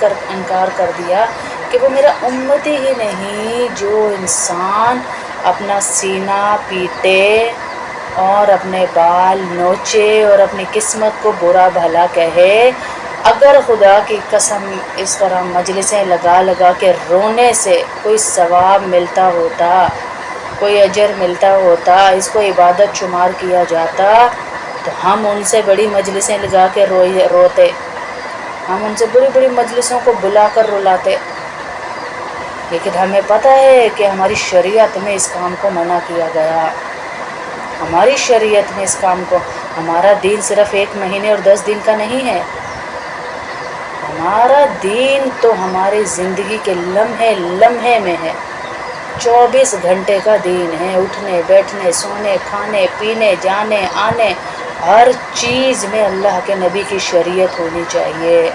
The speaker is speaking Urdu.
انکار کر دیا کہ وہ میرا امتی ہی نہیں، جو انسان اپنا سینہ پیٹے اور اپنے بال نوچے اور اپنی قسمت کو برا بھلا کہے۔ اگر خدا کی قسم اس طرح مجلسیں لگا لگا کے رونے سے کوئی ثواب ملتا ہوتا، کوئی اجر ملتا ہوتا، اس کو عبادت شمار کیا جاتا، تو ہم ان سے بڑی مجلسیں لگا کے روتے، ہم ان سے بڑی بڑی مجلسوں کو بلا کر رلاتے۔ لیکن ہمیں پتہ ہے کہ ہماری شریعت میں اس کام کو منع کیا گیا، ہماری شریعت میں اس کام کو، ہمارا دین صرف 1 مہینے اور 10 دن کا نہیں ہے، ہمارا دین تو ہماری زندگی کے لمحے لمحے میں ہے، 24 گھنٹے کا دین ہے، اٹھنے بیٹھنے سونے کھانے پینے جانے آنے ہر چیز میں اللہ کے نبی کی شریعت ہونی چاہیے۔